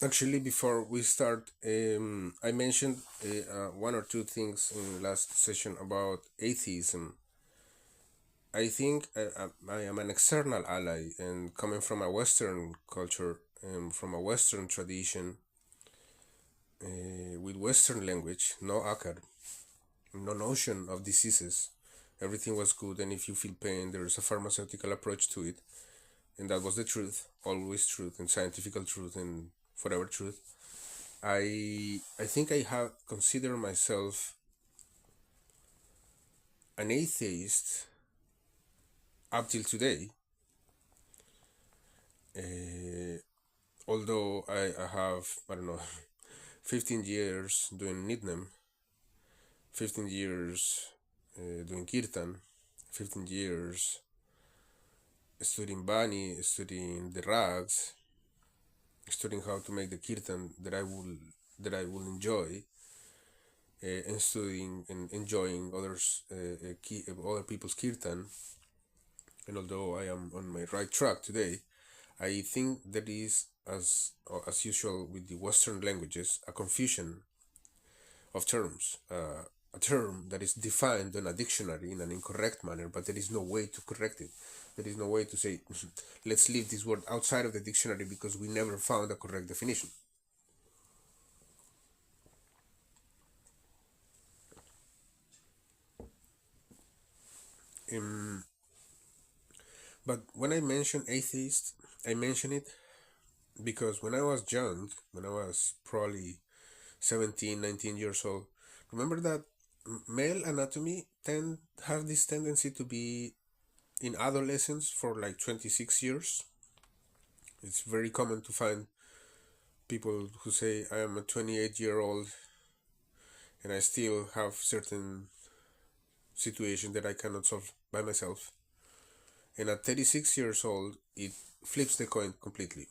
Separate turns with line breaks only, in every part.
Actually, before we start, I mentioned one or two things in last session about atheism. I think I am an external ally, and coming from a Western culture and from a Western tradition, with Western language, no akar, no notion of diseases. Everything was good, and if you feel pain, there is a pharmaceutical approach to it, and that was the truth, always truth, and scientific truth, and forever truth. I think I have considered myself an atheist up till today. Uh, Although I have, I don't know, 15 years doing Nidnem, 15 years doing Kirtan, 15 years studying Bani, studying the rags, studying how to make the Kirtan that I will enjoy, and studying and enjoying other people's Kirtan. And although I am on my right track today, I think there is, as usual with the Western languages, a confusion of terms. A term that is defined in a dictionary in an incorrect manner, but there is no way to correct it. There is no way to say, let's leave this word outside of the dictionary because we never found a correct definition. Um, but when I mention atheist, I mention it because when I was young, when I was probably 17, 19 years old, remember that male anatomy tend have this tendency to be in adolescence for like 26 years. It's very common to find people who say I am a 28-year-old and I still have certain situations that I cannot solve by myself. And at 36 years old, it flips the coin completely.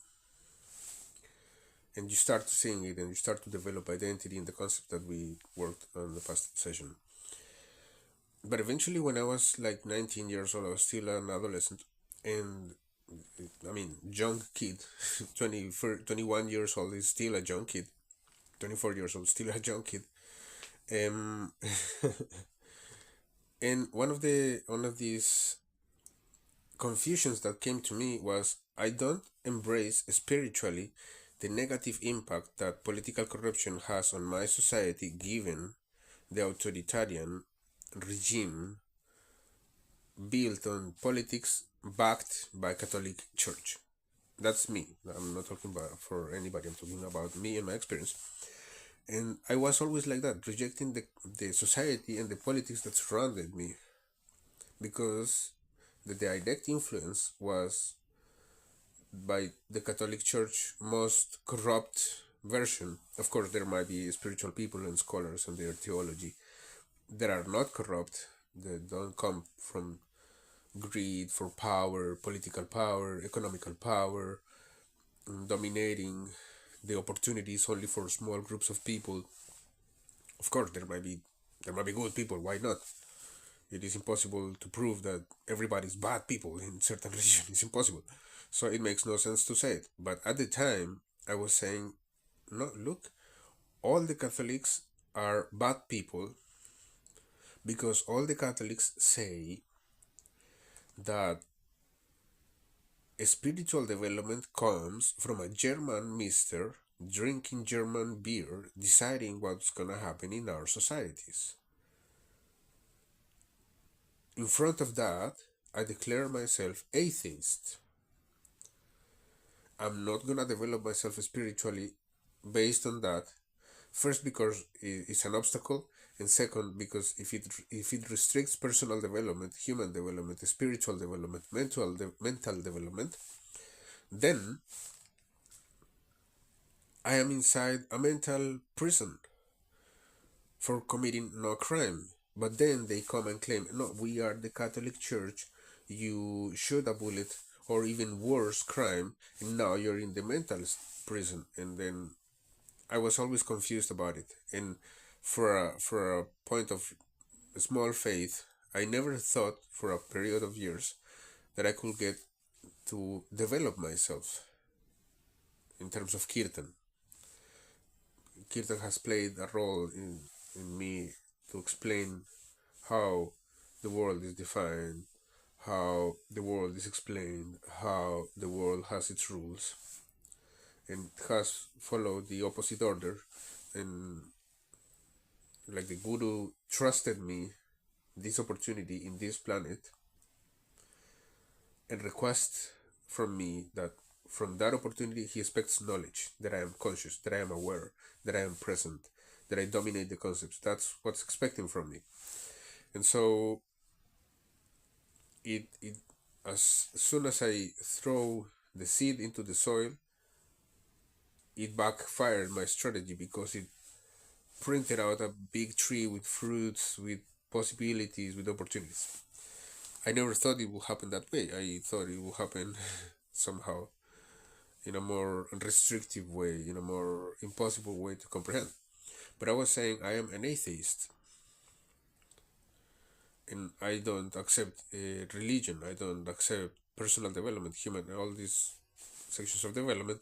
And you start seeing it and you start to develop identity in the concept that we worked on the past session. But eventually, when I was like 19 years old, I was still an adolescent. And I mean, young kid, 21 years old is still a young kid. 24 years old, still a young kid. Um, and one of these confusions that came to me was I don't embrace spiritually the negative impact that political corruption has on my society given the authoritarian regime built on politics backed by Catholic Church. That's me. I'm not talking about for anybody. I'm talking about me and my experience. And I was always like that, rejecting the society and the politics that surrounded me because the direct influence was by the Catholic Church most corrupt version. Of course, there might be spiritual people and scholars and their theology that are not corrupt, that don't come from greed for power, political power, economical power, dominating the opportunities only for small groups of people. Of course, there might be good people. Why not? It is impossible to prove that everybody's bad people in certain region. It's impossible. So it makes no sense to say it. But at the time, I was saying, no, look, all the Catholics are bad people because all the Catholics say that spiritual development comes from a German mister drinking German beer, deciding what's gonna happen in our societies. In front of that, I declare myself atheist. I'm not gonna develop myself spiritually based on that. First, because it's an obstacle, and second, because if it restricts personal development, human development, spiritual development, mental development, then I am inside a mental prison for committing no crime. But then they come and claim, no, we are the Catholic Church, you shoot a bullet, or even worse crime, and now you're in the mental prison. And then I was always confused about it. And for a point of small faith, I never thought for a period of years that I could get to develop myself in terms of kirtan. Kirtan has played a role in me to explain how the world is defined, how the world is explained, how the world has its rules, and has followed the opposite order. And like the Guru trusted me this opportunity in this planet and requests from me that from that opportunity he expects knowledge, that I am conscious, that I am aware, that I am present, that I dominate the concepts. That's what's expecting from me. And so it as soon as I throw the seed into the soil, it backfired my strategy because it printed out a big tree with fruits, with possibilities, with opportunities. I never thought it would happen that way. I thought it would happen somehow in a more restrictive way, in a more impossible way to comprehend. But I was saying I am an atheist and I don't accept religion, I don't accept personal development, human, all these sections of development.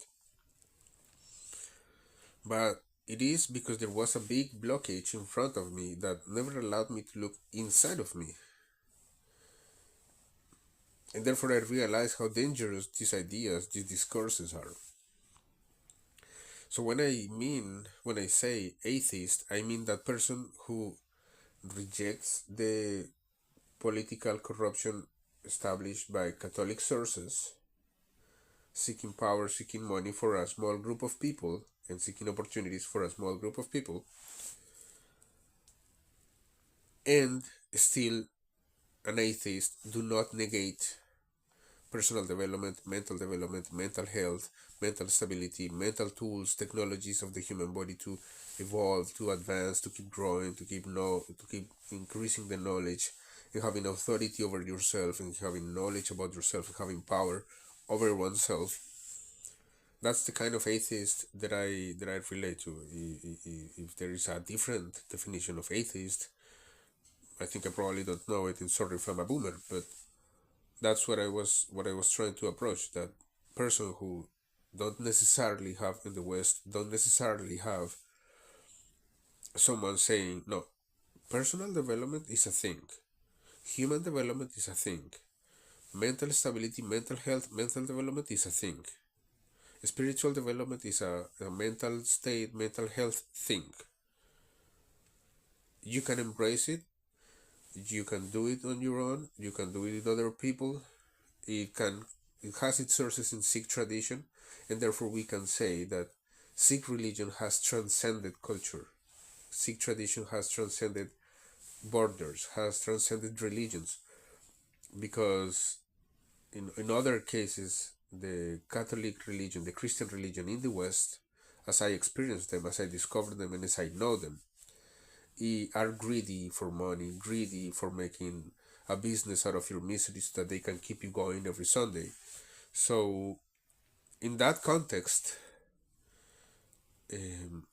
But it is because there was a big blockage in front of me that never allowed me to look inside of me. And therefore I realized how dangerous these ideas, these discourses are. So when I say atheist, I mean that person who rejects the political corruption established by Catholic sources, seeking power, seeking money for a small group of people, and seeking opportunities for a small group of people, and still an atheist do not negate personal development, mental health, mental stability, mental tools, technologies of the human body to evolve, to advance, to keep growing, to keep increasing the knowledge, and having authority over yourself, and having knowledge about yourself, and having power over oneself. That's the kind of atheist that I relate to. If there is a different definition of atheist, I think I probably don't know it, and sorry if I'm a boomer, but that's what I was trying to approach. That person who don't necessarily have in the West, don't necessarily have someone saying, no, personal development is a thing, human development is a thing, mental stability, mental health, mental development is a thing, spiritual development is a mental state, mental health thing. You can embrace it, you can do it on your own, you can do it with other people. It has its sources in Sikh tradition, and therefore we can say that Sikh religion has transcended culture. Sikh tradition has transcended borders, has transcended religions, because in other cases, the Catholic religion, the Christian religion in the West, as I experience them, as I discover them, and as I know them, are greedy for money, greedy for making a business out of your misery so that they can keep you going every Sunday. So, in that context, um,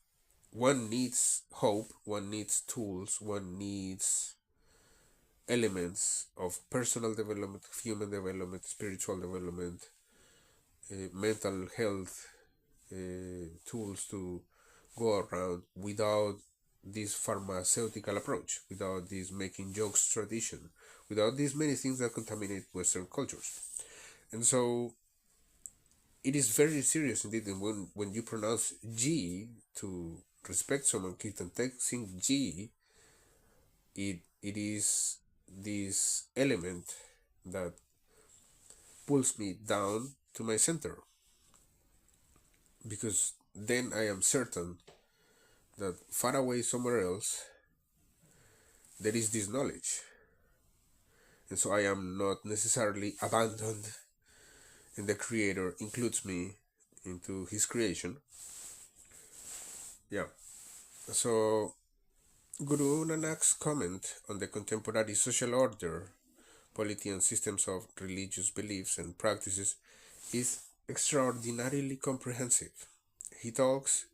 one needs hope, one needs tools, one needs elements of personal development, human development, spiritual development, mental health tools to go around without this pharmaceutical approach, without this making jokes tradition, without these many things that contaminate Western cultures. And so it is very serious indeed. And when you pronounce G to respect someone, Kirtan texting G, it is this element that pulls me down to my center, because then I am certain that far away somewhere else there is this knowledge, and so I am not necessarily abandoned, and the Creator includes me into His creation. Yeah. So Guru Nanak's comment on the contemporary social order, polity, and systems of religious beliefs and practices is extraordinarily comprehensive. He talks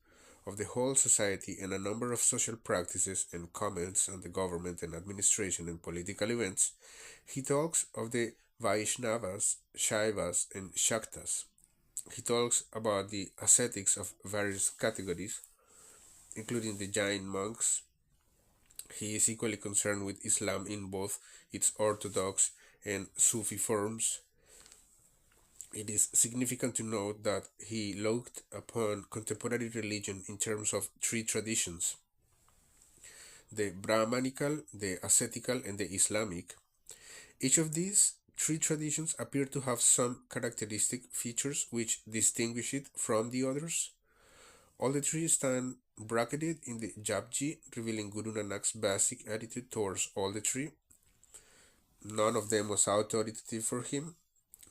of the whole society and a number of social practices and comments on the government and administration and political events. He talks of the Vaishnavas, Shaivas, and Shaktas. He talks about the ascetics of various categories, including the Jain monks. He is equally concerned with Islam in both its orthodox and Sufi forms. It is significant to note that he looked upon contemporary religion in terms of three traditions: the Brahmanical, the ascetical, and the Islamic. Each of these three traditions appear to have some characteristic features which distinguish it from the others. All the three stand bracketed in the Japji, revealing Guru Nanak's basic attitude towards all the three. None of them was authoritative for him.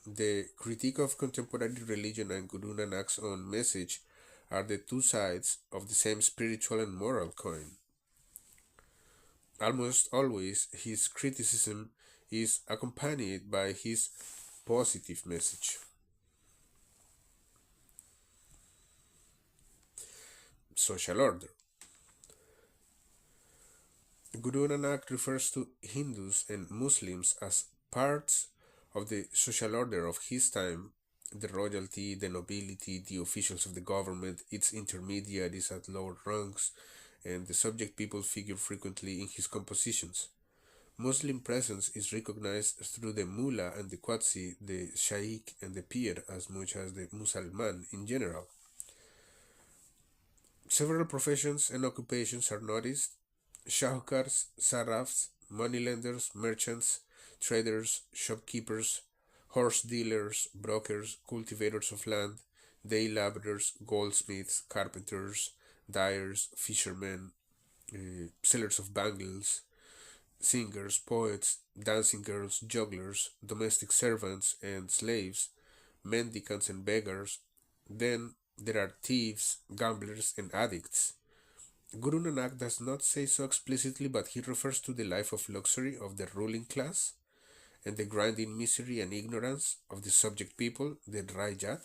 The critique of contemporary religion and Guru Nanak's own message are the two sides of the same spiritual and moral coin. Almost always, his criticism is accompanied by his positive message. Social order. Guru Nanak refers to Hindus and Muslims as parts of the social order of his time: the royalty, the nobility, the officials of the government, its intermediaries at lower ranks, and the subject people figure frequently in his compositions. Muslim presence is recognized through the mullah and the qadsi, the shaykh and the pir, as much as the musalman in general. Several professions and occupations are noticed: shahukars, sarafs, moneylenders, merchants, traders, shopkeepers, horse dealers, brokers, cultivators of land, day laborers, goldsmiths, carpenters, dyers, fishermen, sellers of bangles, singers, poets, dancing girls, jugglers, domestic servants and slaves, mendicants and beggars. Then there are thieves, gamblers, and addicts. Guru Nanak does not say so explicitly, but he refers to the life of luxury of the ruling class and the grinding misery and ignorance of the subject people, the Raijat.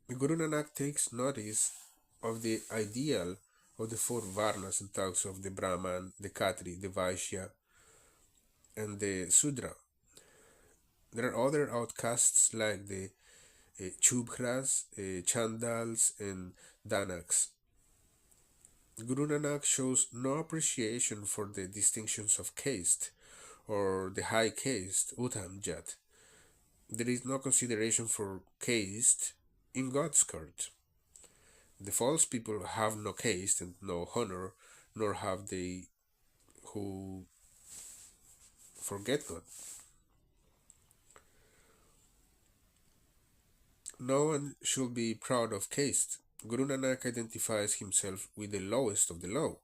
Guru Nanak takes notice of the ideal of the four Varnas and talks of the Brahman, the Khatri, the Vaishya, and the Sudra. There are other outcasts like the Chubhras, Chandals, and Danaks. Guru Nanak shows no appreciation for the distinctions of caste or the high caste, Uttam Jat. There is no consideration for caste in God's court. The false people have no caste and no honor, nor have they who forget God. No one should be proud of caste. Guru Nanak identifies himself with the lowest of the low.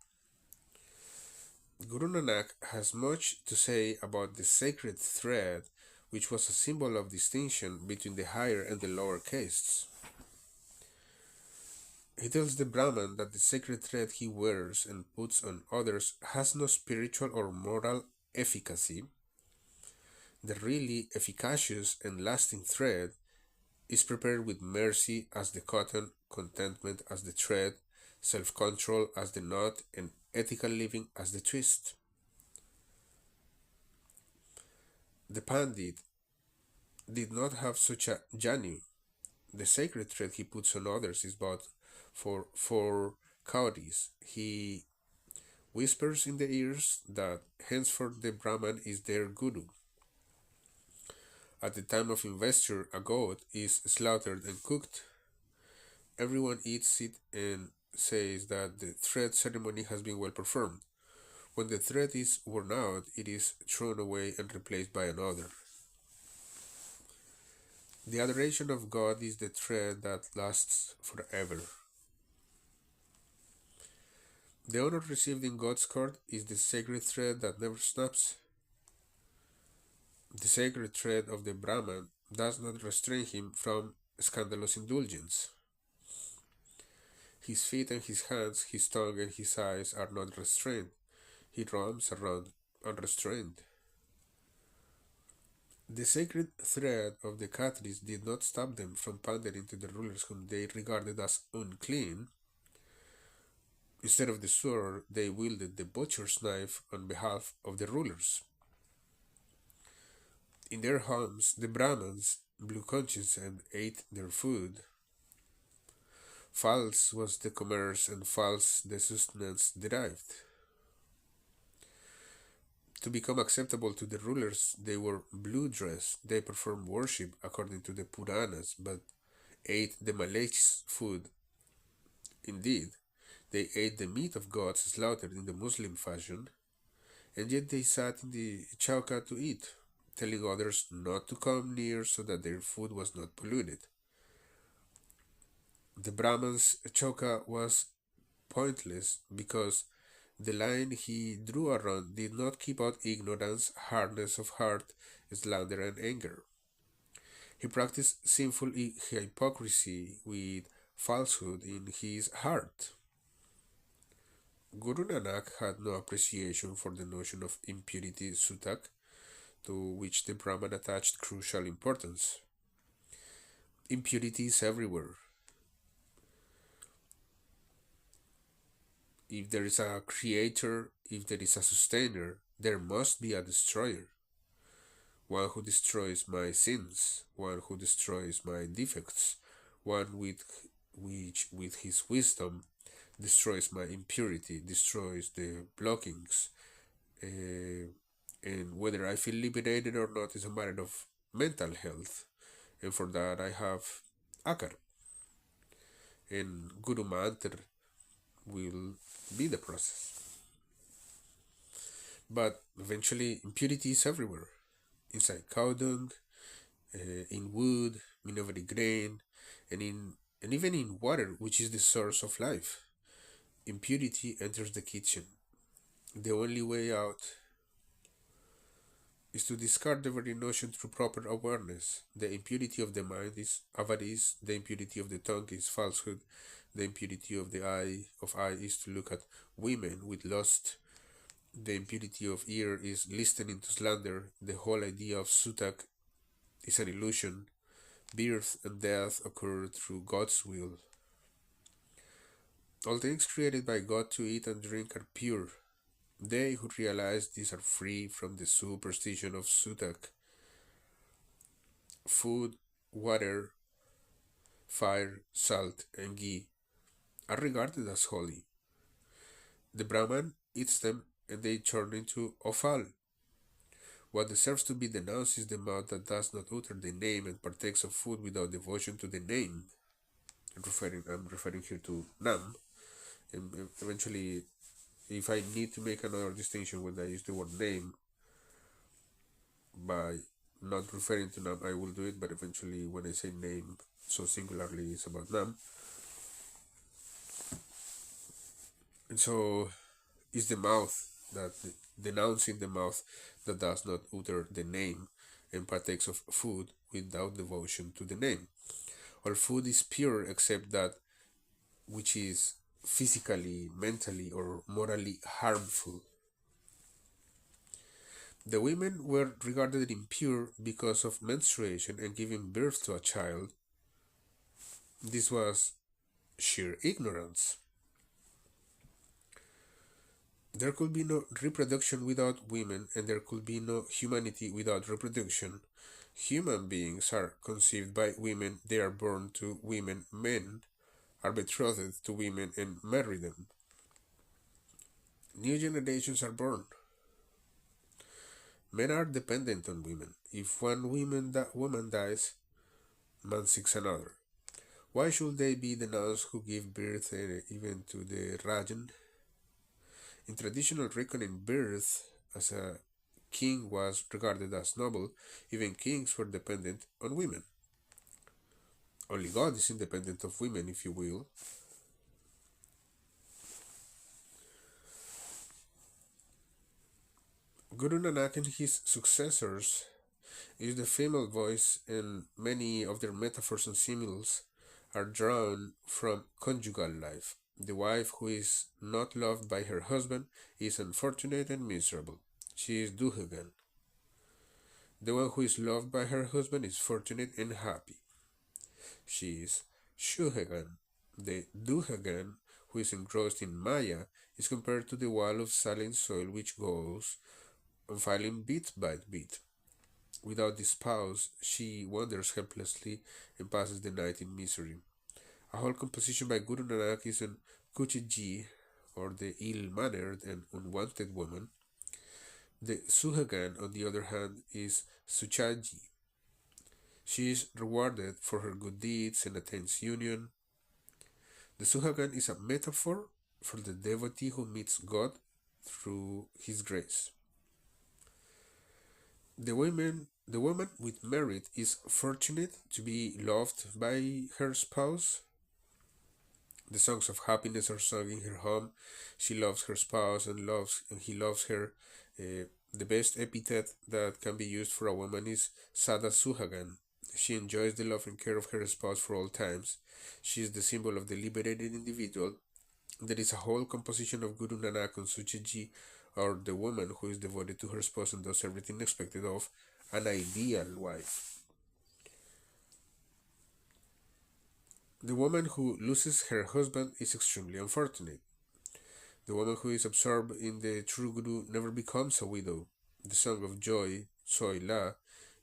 Guru Nanak has much to say about the sacred thread, which was a symbol of distinction between the higher and the lower castes. He tells the Brahman that the sacred thread he wears and puts on others has no spiritual or moral efficacy. The really efficacious and lasting thread is prepared with mercy as the cotton, contentment as the thread, self control as the knot, and ethical living as the twist. The Pandit did not have such a janu. The sacred thread he puts on others is bought for cowries. He whispers in the ears that henceforth the Brahman is their guru. At the time of investiture, a goat is slaughtered and cooked. Everyone eats it and says that the thread ceremony has been well performed. When the thread is worn out, it is thrown away and replaced by another. The adoration of God is the thread that lasts forever. The honor received in God's court is the sacred thread that never snaps. The sacred thread of the Brahman does not restrain him from scandalous indulgence. His feet and his hands, his tongue and his eyes are not restrained. He roams around unrestrained. The sacred thread of the Khatris did not stop them from pandering to the rulers whom they regarded as unclean. Instead of the sword, they wielded the butcher's knife on behalf of the rulers. In their homes, the Brahmins blew conches and ate their food. False was the commerce and false the sustenance derived. To become acceptable to the rulers, they wore blue dress, they performed worship according to the Puranas, but ate the Malays food. Indeed, they ate the meat of gods slaughtered in the Muslim fashion, and yet they sat in the chauka to eat, telling others not to come near so that their food was not polluted. The Brahman's chauka was pointless because the line he drew around did not keep out ignorance, hardness of heart, slander, and anger. He practiced sinful hypocrisy with falsehood in his heart. Guru Nanak had no appreciation for the notion of impurity sutak, to which the Brahman attached crucial importance. Impurity is everywhere. If there is a creator, if there is a sustainer, there must be a destroyer. One who destroys my sins, one who destroys my defects, one which with his wisdom destroys my impurity, destroys the blockings, uh, and whether I feel liberated or not is a matter of mental health, and for that I have Akar, and Guru Mantra will be the process. But eventually, impurity is everywhere inside cow dung, in wood, in every grain, and even in water, which is the source of life. Impurity enters the kitchen. The only way out is to discard the very notion through proper awareness. The impurity of the mind is avarice, the impurity of the tongue is falsehood, the impurity of the eye is to look at women with lust, the impurity of ear is listening to slander, the whole idea of sutak is an illusion. Birth and death occur through God's will. All things created by God to eat and drink are pure. They who realize these are free from the superstition of sutak. Food, water, fire, salt, and ghee are regarded as holy. The Brahman eats them and they turn into offal. What deserves to be denounced is the mouth that does not utter the name and partakes of food without devotion to the name. I'm referring here to Nam, and eventually, if I need to make another distinction when I use the word name by not referring to Nam, I will do it, but eventually when I say name, so singularly it's about Nam. And so it's the mouth that, denouncing the mouth that does not utter the name and partakes of food without devotion to the name. All food is pure except that which is physically, mentally, or morally harmful. The women were regarded impure because of menstruation and giving birth to a child. This was sheer ignorance. There could be no reproduction without women, and there could be no humanity without reproduction. Human beings are conceived by women, they are born to women, men are betrothed to women and marry them. New generations are born. Men are dependent on women. If one woman dies, man seeks another. Why should they be the nuns who give birth even to the Rajan? In traditional reckoning, birth as a king was regarded as noble. Even kings were dependent on women. Only God is independent of women, if you will. Guru Nanak and his successors used the female voice, and many of their metaphors and similes are drawn from conjugal life. The wife who is not loved by her husband is unfortunate and miserable. She is duhagan. The one who is loved by her husband is fortunate and happy. She is shuhagan. The duhagan who is engrossed in Maya is compared to the wall of silent soil which goes on falling bit by bit. Without this spouse, she wanders helplessly and passes the night in misery. A whole composition by Guru Nanak is on Kuchiji, or the ill-mannered and unwanted woman. The Suhagan, on the other hand, is Suchaji. She is rewarded for her good deeds and attains union. The Suhagan is a metaphor for the devotee who meets God through His grace. The woman with merit is fortunate to be loved by her spouse. The songs of happiness are sung in her home. She loves her spouse and he loves her. The best epithet that can be used for a woman is Sada Suhagan. She enjoys the love and care of her spouse for all times. She is the symbol of the liberated individual. There is a whole composition of Guru Nanak on Suchiji, or the woman who is devoted to her spouse and does everything expected of an ideal wife. The woman who loses her husband is extremely unfortunate. The woman who is absorbed in the true Guru never becomes a widow. The song of joy, Soy La,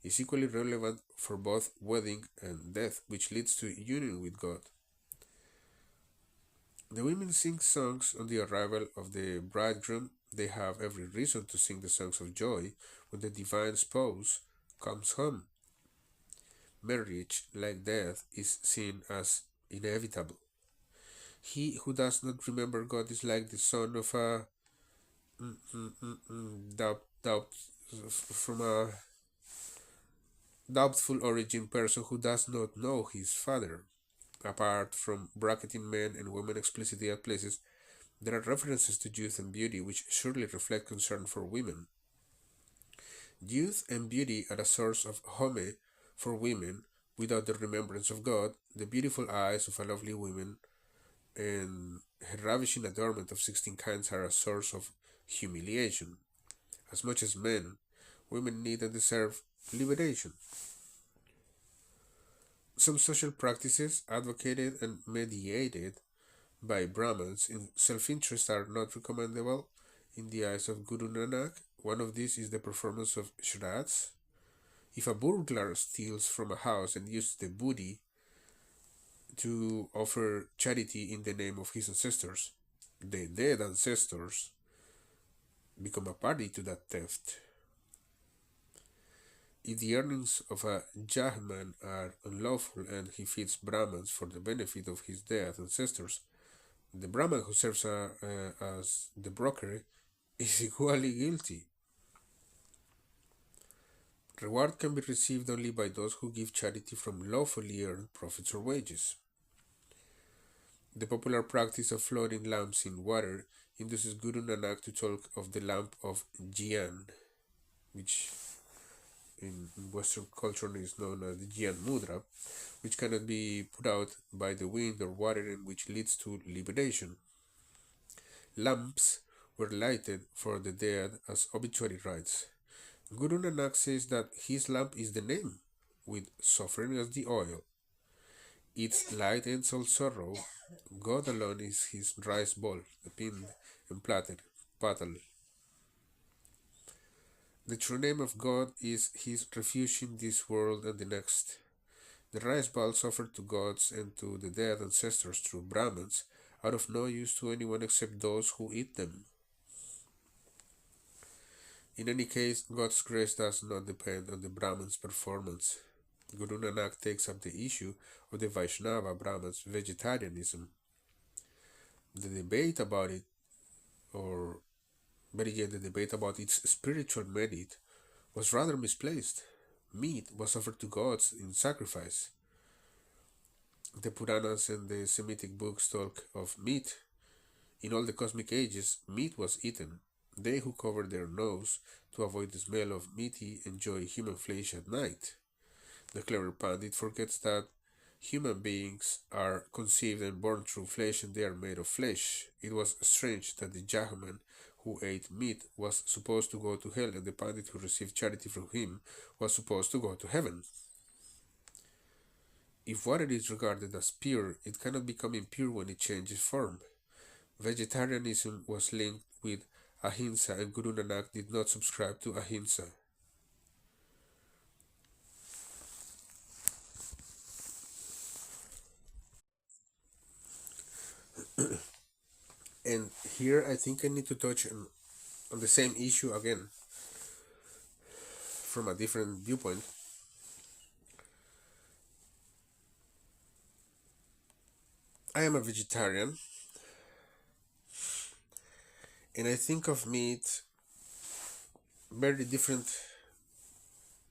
is equally relevant for both wedding and death, which leads to union with God. The women sing songs on the arrival of the bridegroom. They have every reason to sing the songs of joy when the divine spouse comes home. Marriage, like death, is seen as inevitable. He who does not remember God is like the son of a doubt from a doubtful origin person who does not know his father. Apart from bracketing men and women explicitly at places, there are references to youth and beauty which surely reflect concern for women. Youth and beauty are a source of home for women without the remembrance of God. The beautiful eyes of a lovely woman and her ravishing adornment of 16 kinds are a source of humiliation. As much as men, women need and deserve liberation. Some social practices advocated and mediated by Brahmins in self-interest are not recommendable in the eyes of Guru Nanak. One of these is the performance of shrats. If a burglar steals from a house and uses the booty to offer charity in the name of his ancestors, the dead ancestors become a party to that theft. If the earnings of a Jahman are unlawful and he feeds Brahmins for the benefit of his dead ancestors, the Brahman who serves as the broker is equally guilty. Reward can be received only by those who give charity from lawfully earned profits or wages. The popular practice of floating lamps in water induces Guru Nanak to talk of the lamp of Gyan, which in Western culture is known as the Gyan Mudra, which cannot be put out by the wind or water and which leads to liberation. Lamps were lighted for the dead as obituary rites. Guru Nanak says that his lamp is the name, with suffering as the oil. Its light ends all sorrow. God alone is his rice bowl, the pinned and plaited paddle. The true name of God is his refuge in this world and the next. The rice balls offered to gods and to the dead ancestors through Brahmins are of no use to anyone except those who eat them. In any case, God's grace does not depend on the Brahman's performance. Guru Nanak takes up the issue of the Vaishnava Brahman's vegetarianism. The debate about it, or better yet, the debate about its spiritual merit, was rather misplaced. Meat was offered to gods in sacrifice. The Puranas and the Semitic books talk of meat. In all the cosmic ages, meat was eaten. They who cover their nose to avoid the smell of meaty enjoy human flesh at night. The clever Pandit forgets that human beings are conceived and born through flesh and they are made of flesh. It was strange that the Jahman who ate meat was supposed to go to hell and the Pandit who received charity from him was supposed to go to heaven. If water is regarded as pure, it cannot become impure when it changes form. Vegetarianism was linked with Ahimsa and Guru Nanak did not subscribe to Ahimsa. And here I think I need to touch on the same issue again from a different viewpoint. I am a vegetarian, and I think of meat very different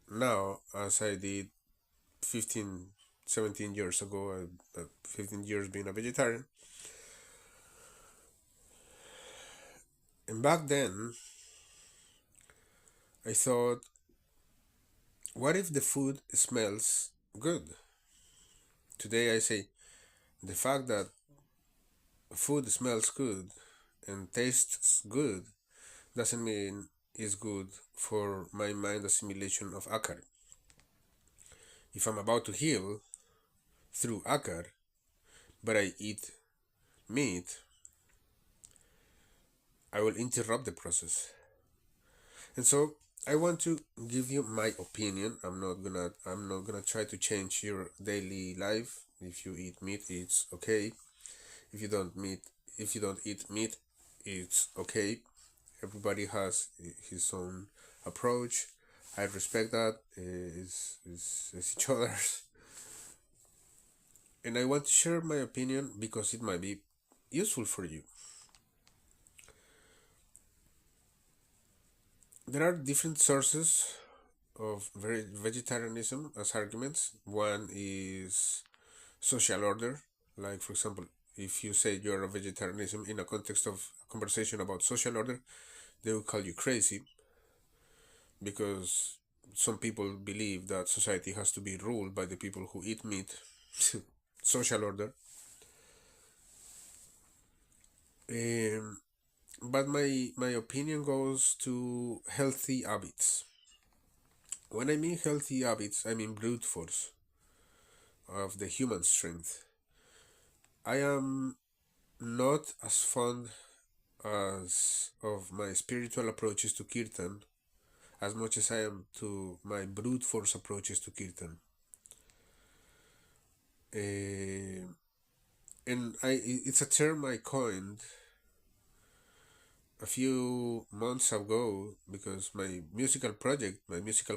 now as I did 15, 17 years ago. 15 years being a vegetarian. And back then, I thought, what if the food smells good? Today I say, the fact that food smells good and tastes good doesn't mean it's good for my mind assimilation of akar. If I'm about to heal through akar, but I eat meat, I will interrupt the process. And so I want to give you my opinion. I'm not gonna try to change your daily life. If you eat meat, it's okay. If you don't meat if you don't eat meat, it's okay. Everybody has his own approach. I respect that. It's each other's. And I want to share my opinion because it might be useful for you. There are different sources of vegetarianism as arguments. One is social order, like for example, if you say you're a vegetarianism in a context of conversation about social order, they will call you crazy because some people believe that society has to be ruled by the people who eat meat. Social order. Um, but my opinion goes to healthy habits. When I mean healthy habits, I mean brute force of the human strength. I am not as fond as of my spiritual approaches to kirtan as much as I am to my brute force approaches to kirtan. Uh, and it's a term I coined a few months ago because my musical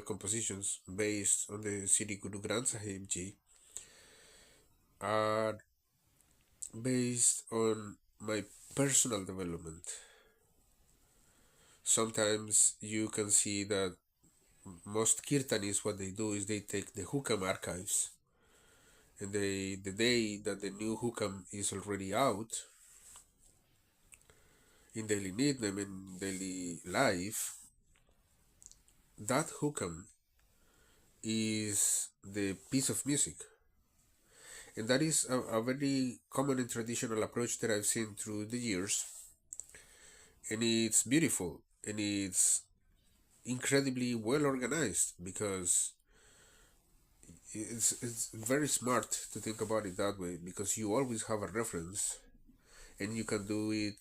compositions based on the Sri Guru Granth Sahib Ji are based on my personal development. Sometimes you can see that most kirtanis, what they do is they take the hukam archives, and the day that the new hukam is already out in daily nidam and daily life, that hukam is the piece of music. And that is a very common and traditional approach that I've seen through the years. And it's beautiful and it's incredibly well organized because it's very smart to think about it that way because you always have a reference and you can do it,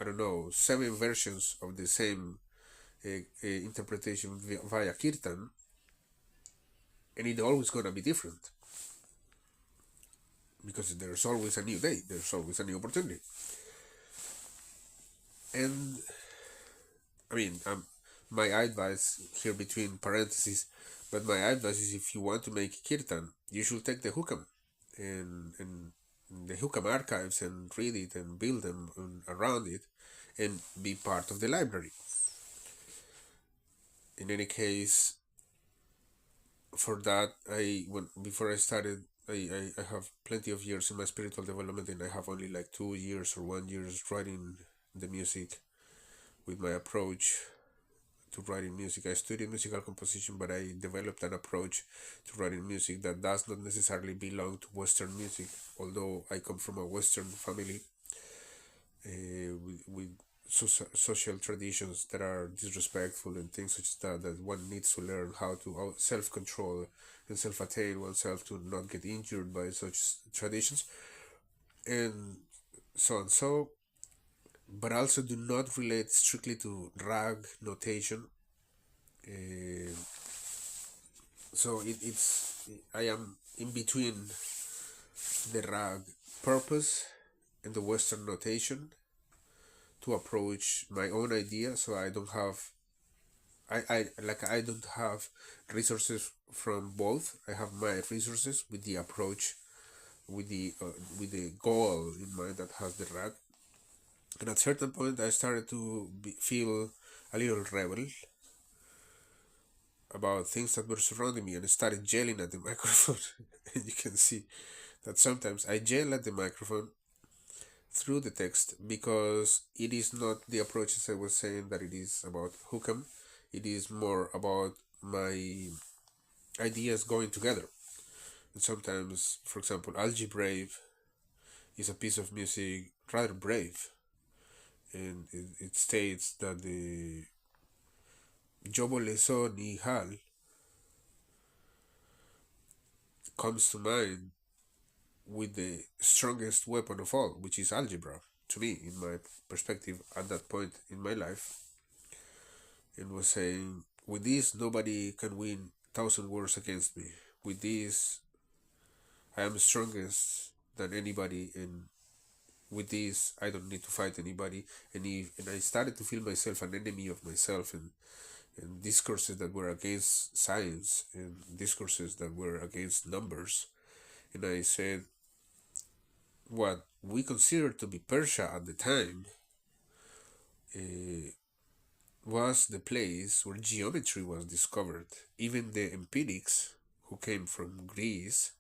I don't know, 7 versions of the same interpretation via kirtan, and it's always gonna be different because there's always a new day, there's always a new opportunity. And I mean, my advice here between parentheses, but my advice is if you want to make kirtan, you should take the hukam and the hukam archives and read it and build them around it and be part of the library. In any case, for that, before I started, I have plenty of years in my spiritual development, and I have only like 2 years or 1 year writing the music with my approach to writing music. I studied musical composition, but I developed an approach to writing music that does not necessarily belong to Western music, although I come from a Western family with social traditions that are disrespectful and things such as that one needs to learn how to self-control and self-attain oneself to not get injured by such traditions and so on. So, but also do not relate strictly to rag notation. Uh, so it's I am in between the rag purpose in the Western notation to approach my own idea. So I don't have I don't have resources from both. I have my resources with the approach with the goal in mind that has the rag. And at certain point, I started to feel a little rebel about things that were surrounding me, and I started yelling at the microphone. And you can see that sometimes I yell at the microphone through the text because it is not the approach as I was saying that it is about hook'em. It is more about my ideas going together. And sometimes, for example, Algebrave is a piece of music rather brave, and it states that the Joboleso ni Hal comes to mind with the strongest weapon of all, which is algebra, to me, in my perspective at that point in my life, and was saying, with this, nobody can win 1,000 wars against me. With this, I am strongest than anybody, and with this, I don't need to fight anybody. And I started to feel myself an enemy of myself, and discourses that were against science, and discourses that were against numbers. And I said, what we considered to be Persia at the time uh, was the place where geometry was discovered. Even the empirics, who came from Greece,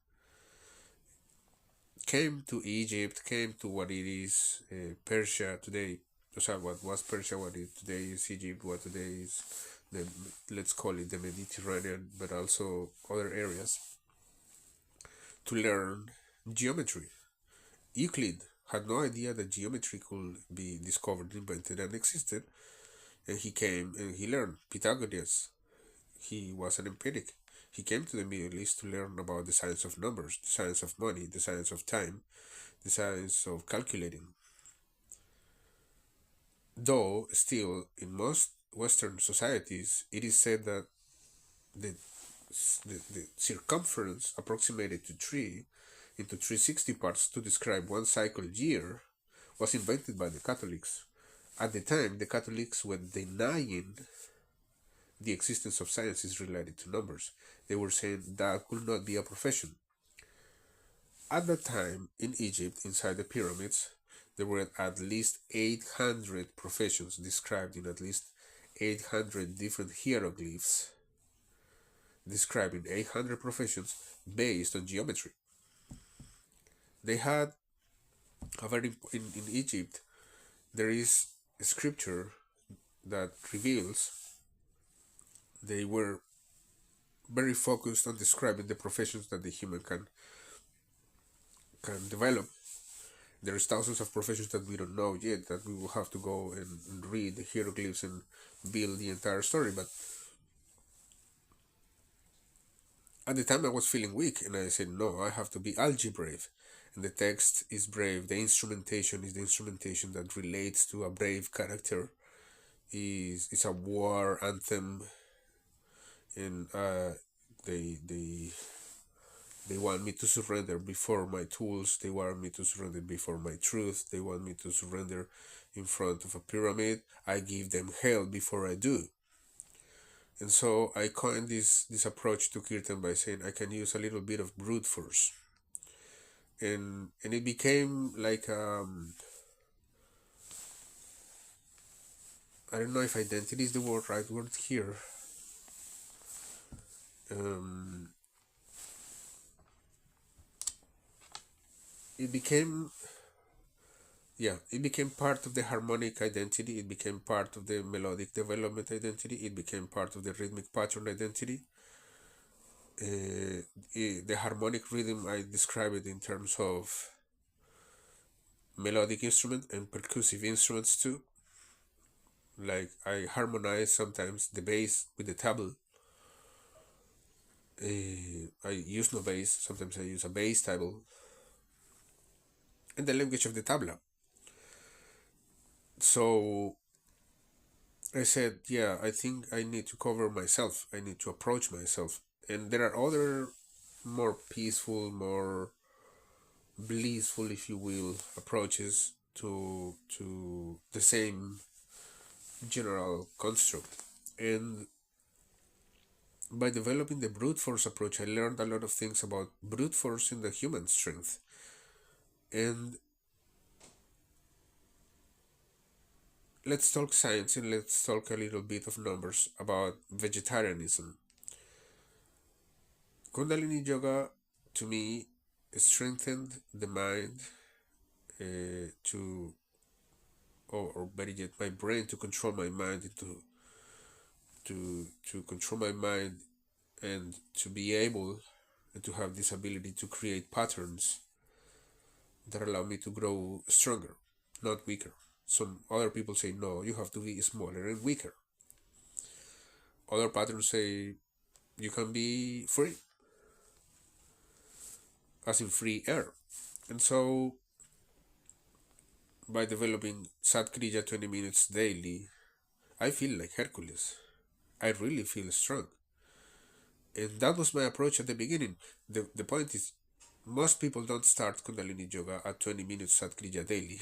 came to Egypt, came to what it is Persia today. So what was Persia, what it today is Egypt, what today is the, let's call it the Mediterranean, but also other areas, to learn geometry. Euclid had no idea that geometry could be discovered, invented, and existed, and he came and he learned. Pythagoras, he was an empiric. He came to the Middle East to learn about the science of numbers, the science of money, the science of time, the science of calculating. Though, still, in most Western societies, it is said that the, the circumference approximated to 3 into 360 parts to describe one cycle year was invented by the Catholics. At the time, the Catholics were denying the existence of sciences related to numbers. They were saying that could not be a profession. At that time, in Egypt, inside the pyramids, there were at least 800 professions described in at least 800 different hieroglyphs describing 800 professions based on geometry. They had a very in Egypt there is a scripture that reveals they were very focused on describing the professions that the human can develop. There's thousands of professions that we don't know yet, that we will have to go and read the hieroglyphs and build the entire story. But at the time I was feeling weak, and I said, no, I have to be algebrave. And the text is brave, the instrumentation is the instrumentation that relates to a brave character. It's a war anthem, and they want me to surrender before my tools. They want me to surrender before my truth. They want me to surrender in front of a pyramid. I give them hell before I do. And so I coined this approach to Kirtan by saying I can use a little bit of brute force. And it became like I don't know if identity is the right word here. It became it became part of the harmonic identity. It became part of the melodic development identity. It became part of the rhythmic pattern identity. The harmonic rhythm, I describe it in terms of melodic instrument and percussive instruments too. Like I harmonize sometimes the bass with the tabla. I use no bass. Sometimes I use a bass tabla. And the language of the tabla. So I said, yeah, I think I need to cover myself. I need to approach myself. And there are other more peaceful, more blissful, if you will, approaches to the same general construct. And by developing the brute force approach, I learned a lot of things about brute force in the human strength. And let's talk science and let's talk a little bit of numbers about vegetarianism. Kundalini Yoga, to me, strengthened the mind or better yet, my brain to control my mind, to control my mind and to be able to have this ability to create patterns that allow me to grow stronger, not weaker. Some other people say, no, you have to be smaller and weaker. Other patterns say you can be free, as in free air. And so, by developing Sat Kriya 20 minutes daily, I feel like Hercules. I really feel strong. And that was my approach at the beginning. The point is, most people don't start Kundalini Yoga at 20 minutes Sat Kriya daily.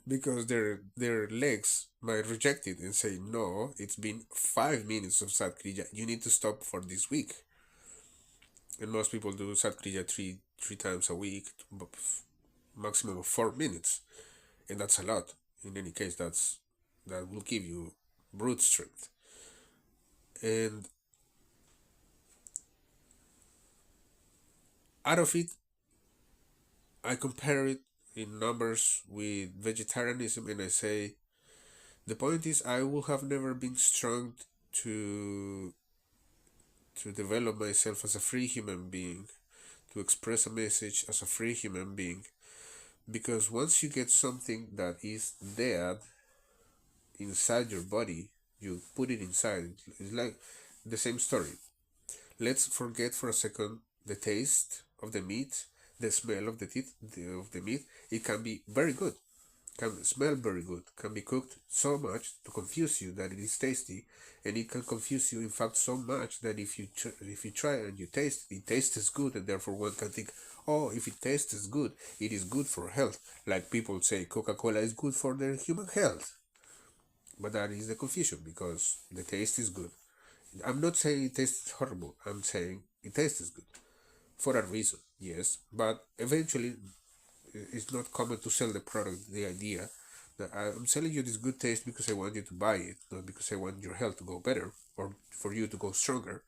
because their legs might reject it and say, no, it's been 5 minutes of Sat Kriya. You need to stop for this week. And most people do Sat Kriya three times a week, maximum of 4 minutes. And that's a lot. In any case, that will give you brute strength. And out of it, I compare it in numbers with vegetarianism, and I say the point is I would have never been strong to develop myself as a free human being, to express a message as a free human being, because once you get something that is dead inside your body, you put it inside. It's like the same story. Let's forget for a second the taste of the meat, the smell of of the meat. It can be very good, can smell very good, can be cooked so much to confuse you that it is tasty, and it can confuse you in fact so much that if you try and you taste, it tastes good, and therefore one can think, oh, if it tastes good, it is good for health. Like people say Coca-Cola is good for their human health. But that is the confusion, because the taste is good. I'm not saying it tastes horrible. I'm saying it tastes good for a reason, yes. But eventually, it's not common to sell the product, the idea that I'm selling you this good taste because I want you to buy it, not because I want your health to go better or for you to go stronger.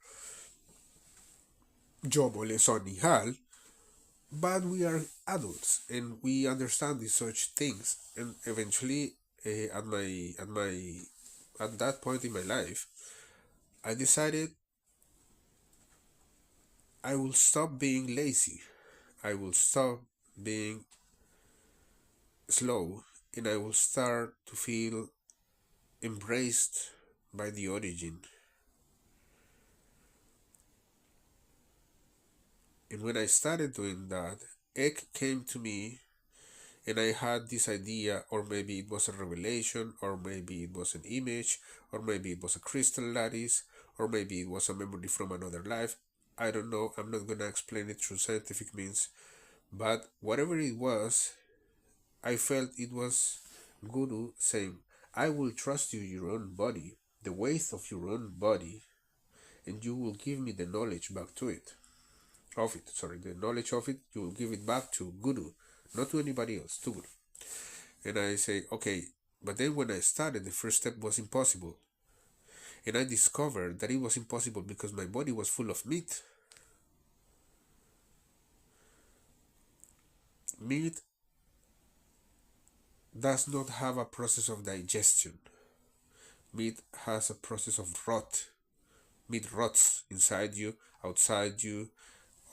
Yo le son hal, but we are adults and we understand these such things. And eventually, at that point in my life, I decided I will stop being lazy. I will stop being slow, and I will start to feel embraced by the origin. And when I started doing that, egg came to me, and I had this idea, or maybe it was a revelation, or maybe it was an image, or maybe it was a crystal lattice, or maybe it was a memory from another life. I don't know, I'm not gonna explain it through scientific means, but whatever it was, I felt it was Guru saying, I will trust you your own body, the weight of your own body, and you will give me the knowledge back to it. The knowledge of it, you will give it back to Guru, not to anybody else, to Guru. And I say, okay, but then when I started, the first step was impossible. And I discovered that it was impossible because my body was full of meat. Meat does not have a process of digestion. Meat has a process of rot. Meat rots inside you, outside you,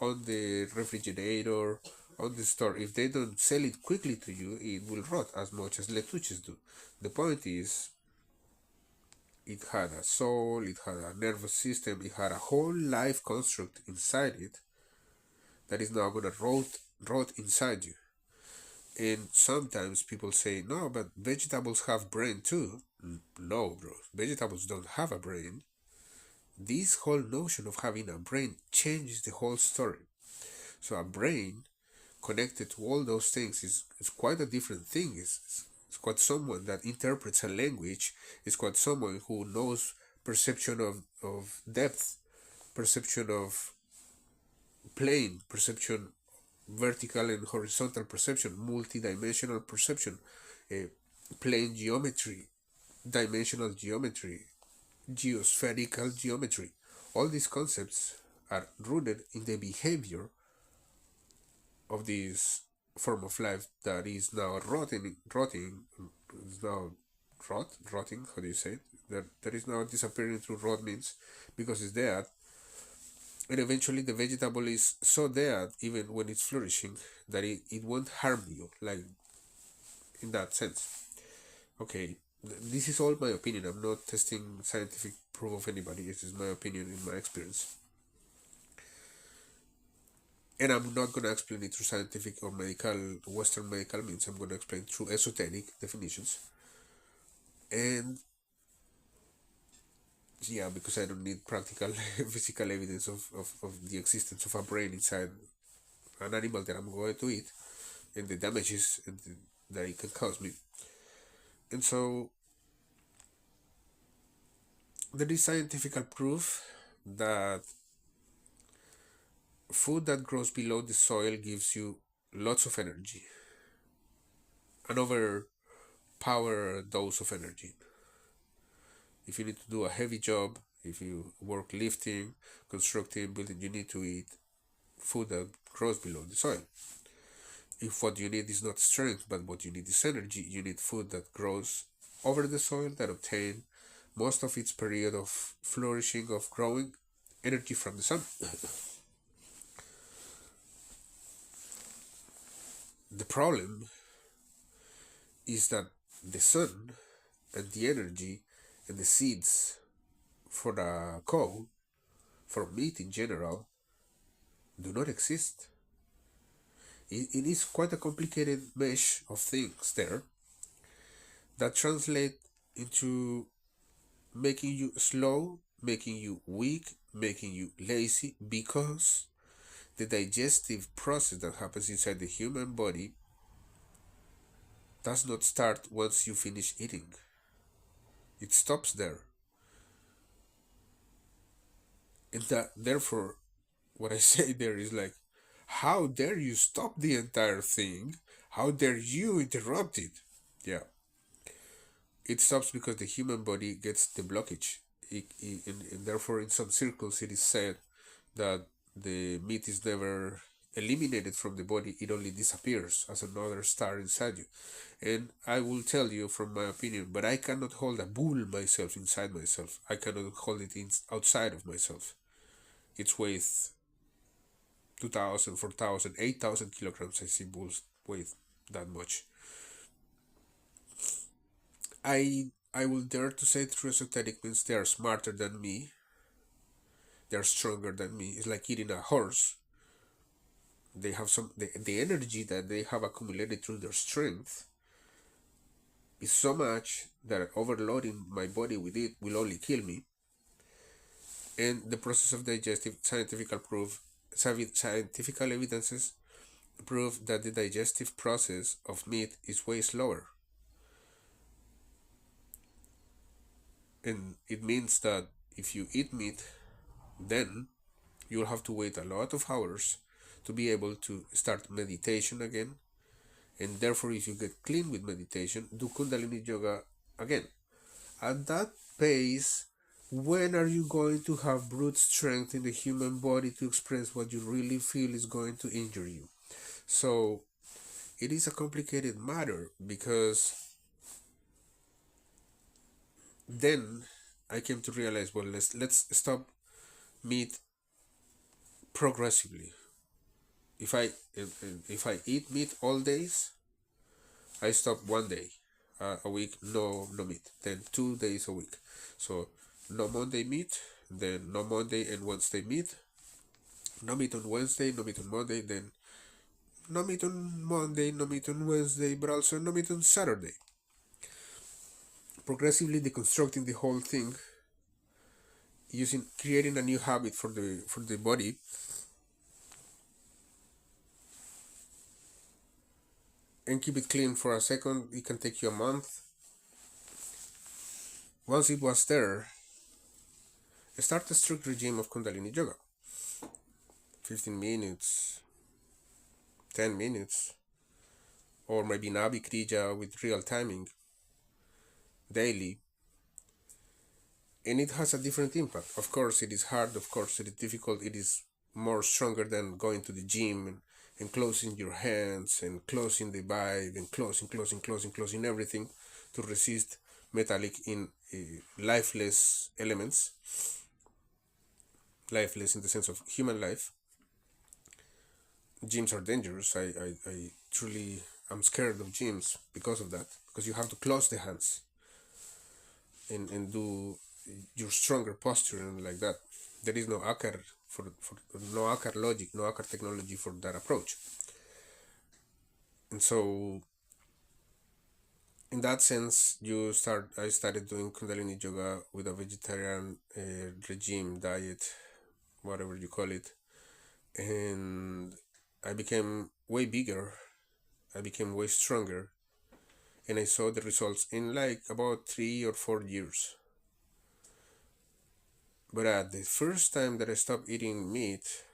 on the refrigerator, on the store. If they don't sell it quickly to you, it will rot as much as letuches do. The point is, it had a soul, it had a nervous system, it had a whole life construct inside it that is now going to rot inside you. And sometimes people say, no, but vegetables have brain too. No, bro, vegetables don't have a brain. This whole notion of having a brain changes the whole story. So a brain connected to all those things is quite a different thing. It's quite someone that interprets a language. It's quite someone who knows perception of depth, perception of plane, perception, vertical and horizontal perception, multidimensional perception, uh, plane geometry, dimensional geometry, geospherical geometry. All these concepts are rooted in the behavior of this form of life that is now rotting, is now rotting, how do you say it? That is now disappearing through rot means because it's dead, and eventually the vegetable is so dead even when it's flourishing that it won't harm you, like in that sense. Okay, this is all my opinion. I'm not testing scientific proof of anybody. This is my opinion in my experience. And I'm not going to explain it through scientific or medical, Western medical means. I'm going to explain through esoteric definitions. And yeah, because I don't need practical physical evidence of the existence of a brain inside an animal that I'm going to eat and the damages that it can cause me. And so there is scientific proof that food that grows below the soil gives you lots of energy, an overpower dose of energy. If you need to do a heavy job, if you work lifting, constructing, building, you need to eat food that grows below the soil. If what you need is not strength, but what you need is energy, you need food that grows over the soil, that obtain most of its period of flourishing, of growing, energy from the sun. The problem is that the sun and the energy and the seeds for the cow, for meat in general, do not exist. It is quite a complicated mesh of things there that translate into making you slow, making you weak, making you lazy, because the digestive process that happens inside the human body does not start once you finish eating. It stops there. And that, therefore, what I say there is like, how dare you stop the entire thing? How dare you interrupt it? Yeah. It stops because the human body gets the blockage. And therefore, in some circles, it is said that the meat is never eliminated from the body, it only disappears as another star inside you. And I will tell you from my opinion, but I cannot hold a bull myself inside myself. I cannot hold it outside of myself. It weighs 2,000, 4,000, 8,000 kilograms. I see bulls weigh that much. I will dare to say through esoteric means they are smarter than me. They are stronger than me. It's like eating a horse. They have the energy that they have accumulated through their strength is so much that overloading my body with it will only kill me. And the process of digestive scientific evidences prove that the digestive process of meat is way slower. And it means that if you eat meat, then you'll have to wait a lot of hours to be able to start meditation again. And therefore, if you get clean with meditation, do Kundalini Yoga again. At that pace, when are you going to have brute strength in the human body to express what you really feel is going to injure you? So, it is a complicated matter because then I came to realize, well, let's stop meat progressively. If I eat meat all days, I stop one day a week, no meat. Then 2 days a week. So no Monday meat, then no Monday and Wednesday meat. No meat on Wednesday, no meat on Monday, then no meat on Monday, no meat on Wednesday, but also no meat on Saturday. Progressively deconstructing the whole thing, creating a new habit for the body and keep it clean for a second. It can take you a month. Once it was there, start a strict regime of Kundalini Yoga. 15 minutes, 10 minutes, or maybe Nabi Kriya with real timing daily. And it has a different impact. Of course, it is hard. Of course, it is difficult. It is more stronger than going to the gym and closing your hands and closing the vibe and closing everything to resist metallic in lifeless elements. Lifeless in the sense of human life. Gyms are dangerous. I truly am scared of gyms because of that. Because you have to close the hands and do your stronger posture and like that. There is no akar for no akar logic, no akar technology for that approach. And so in that sense, I started doing Kundalini Yoga with a vegetarian regime, diet, whatever you call it. And I became way bigger. I became way stronger. And I saw the results in like about 3 or 4 years. But at the first time that I stopped eating meat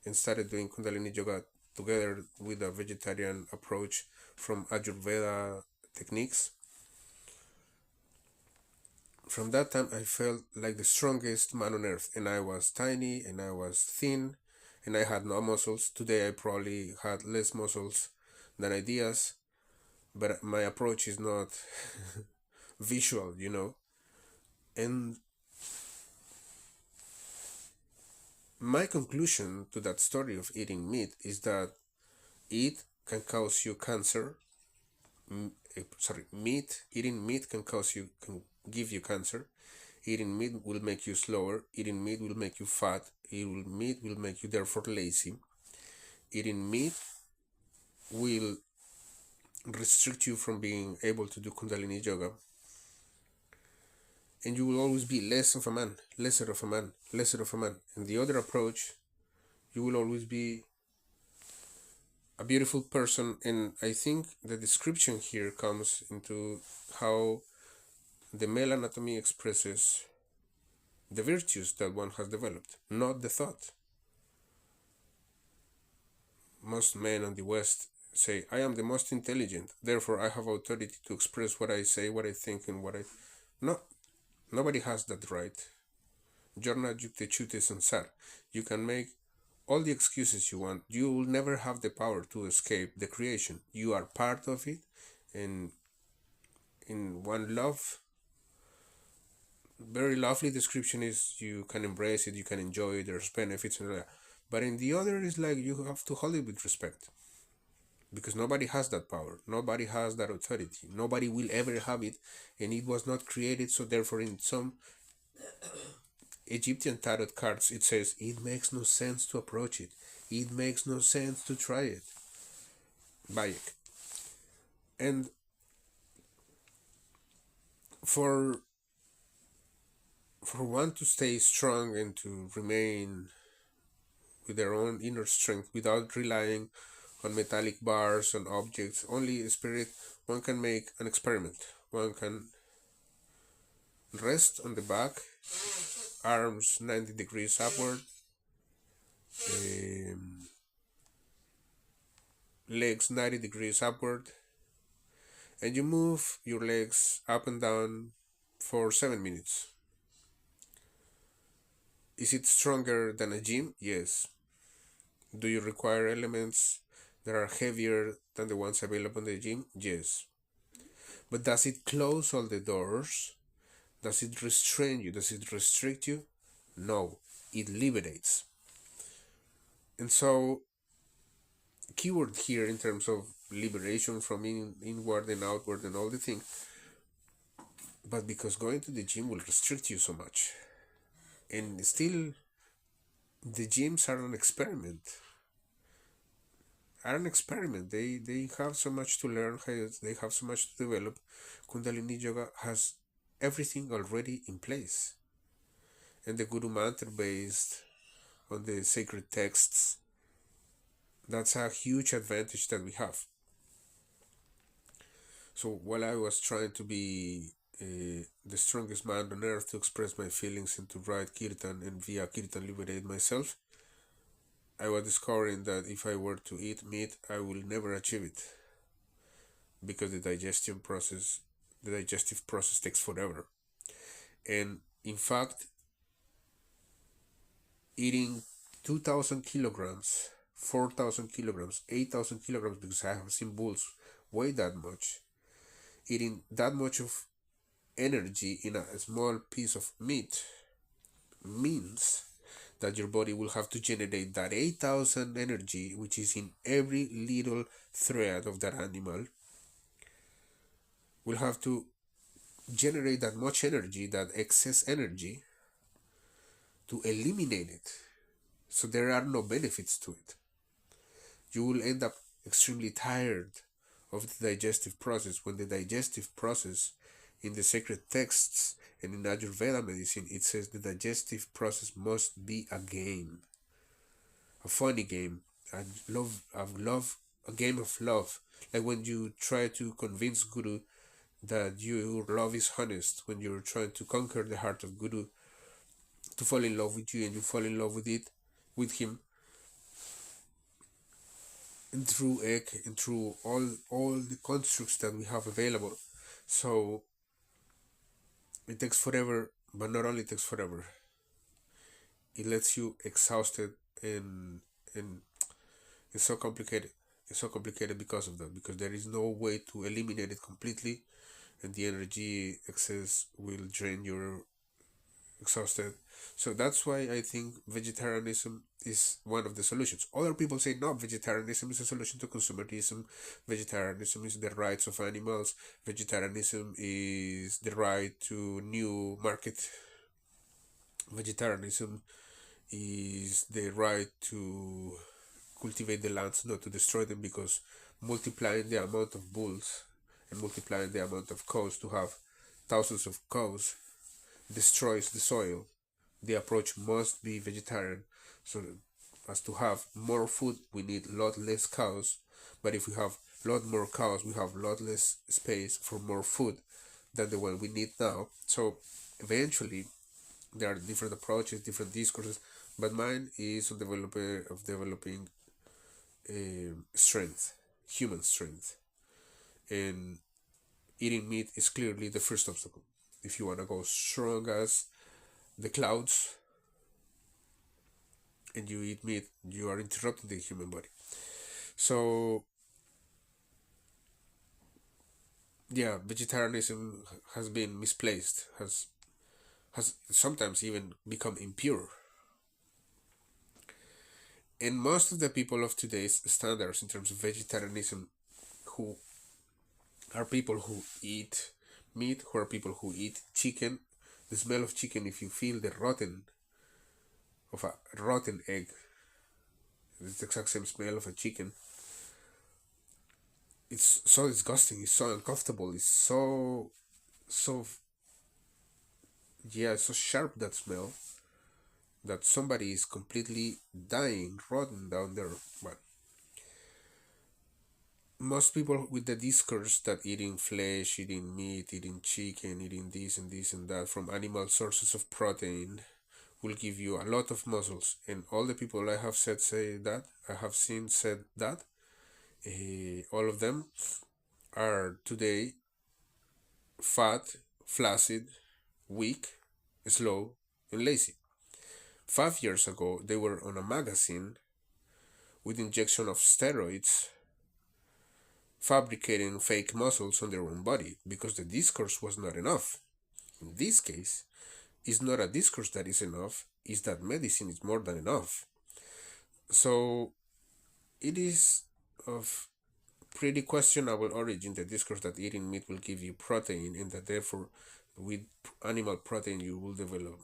and started doing Kundalini Yoga together with a vegetarian approach from Ayurveda techniques, from that time I felt like the strongest man on earth, and I was tiny and I was thin and I had no muscles. Today I probably had less muscles than ideas, but my approach is not visual, And my conclusion to that story of eating meat is that it can cause you cancer. Eating meat can give you cancer. Eating meat will make you slower. Eating meat will make you fat. Eating meat will make you therefore lazy. Eating meat will restrict you from being able to do Kundalini Yoga. And you will always be lesser of a man. And the other approach, you will always be a beautiful person. And I think the description here comes into how the male anatomy expresses the virtues that one has developed, not the thought. Most men in the West say, I am the most intelligent, therefore I have authority to express what I say, what I think, and what I... No, nobody has that right. Jorna yukte chute sansar. You can make all the excuses you want. You will never have the power to escape the creation. You are part of it, and in one very lovely description is you can embrace it, you can enjoy it, there's benefits and all that. But in the other is like you have to hold it with respect, because nobody has that power, nobody has that authority, nobody will ever have it, and it was not created. So therefore, in some Egyptian tarot cards, it says it makes no sense to approach it, it makes no sense to try it. Bayek. And for one to stay strong and to remain with their own inner strength without relying on metallic bars, on objects, only spirit, one can make an experiment. One can rest on the back, arms 90 degrees upward, legs 90 degrees upward, and you move your legs up and down for 7 minutes. Is it stronger than a gym? Yes. Do you require elements that are heavier than the ones available in the gym? Yes. But does it close all the doors? Does it restrain you? Does it restrict you? No. It liberates. And so, keyword here in terms of liberation from inward and outward and all the things, but because going to the gym will restrict you so much. And still, the gyms are an experiment. They have so much to learn, they have so much to develop. Kundalini Yoga has everything already in place. And the Guru Mantra based on the sacred texts, that's a huge advantage that we have. So while I was trying to be the strongest man on earth to express my feelings and to write kirtan and via kirtan liberate myself, I was discovering that if I were to eat meat, I will never achieve it because the digestive process takes forever. And in fact, eating 2,000 kilograms, 4,000 kilograms, 8,000 kilograms, because I have seen bulls weigh that much, eating that much of energy in a small piece of meat means that your body will have to generate that 8,000 energy, which is in every little thread of that animal, will have to generate that much energy, that excess energy, to eliminate it. So there are no benefits to it. You will end up extremely tired of the digestive process when the digestive process in the sacred texts and in Ayurveda medicine it says the digestive process must be a game, a funny game. I love a game of love, like when you try to convince Guru that your love is honest, when you're trying to conquer the heart of Guru to fall in love with you and you fall in love with him, and through egg and through all the constructs that we have available. So it takes forever, but not only takes forever, it lets you exhausted, and it's so complicated. It's so complicated because of that, because there is no way to eliminate it completely, and the energy excess will drain your exhausted. So that's why I think vegetarianism is one of the solutions. Other people say no, vegetarianism is a solution to consumerism. Vegetarianism is the rights of animals. Vegetarianism is the right to new market. Vegetarianism is the right to cultivate the lands, not to destroy them, because multiplying the amount of bulls and multiplying the amount of cows to have thousands of cows destroys the soil. The approach must be vegetarian. So as to have more food, we need a lot less cows. But if we have a lot more cows, we have a lot less space for more food than the one we need now. So eventually, there are different approaches, different discourses, but mine is on developing strength, human strength, and eating meat is clearly the first obstacle. If you want to go strong as the clouds and you eat meat, you are interrupting the human body. So yeah, vegetarianism has been misplaced, has sometimes even become impure. And most of the people of today's standards in terms of vegetarianism, who are people who eat meat, who are people who eat chicken, the smell of chicken, if you feel the rotten of a rotten egg, it's the exact same smell of a chicken. It's so disgusting, it's so uncomfortable, it's so yeah, it's so sharp, that smell, that somebody is completely dying, rotten down there. But most people with the discourse that eating flesh, eating meat, eating chicken, eating this and that from animal sources of protein will give you a lot of muscles. And all the people I have said that, all of them are today fat, flaccid, weak, slow, and lazy. 5 years ago, they were on a magazine with injection of steroids, fabricating fake muscles on their own body because the discourse was not enough. In this case, it's not a discourse that is enough, it's that medicine is more than enough. So it is of pretty questionable origin, the discourse that eating meat will give you protein and that therefore with animal protein you will develop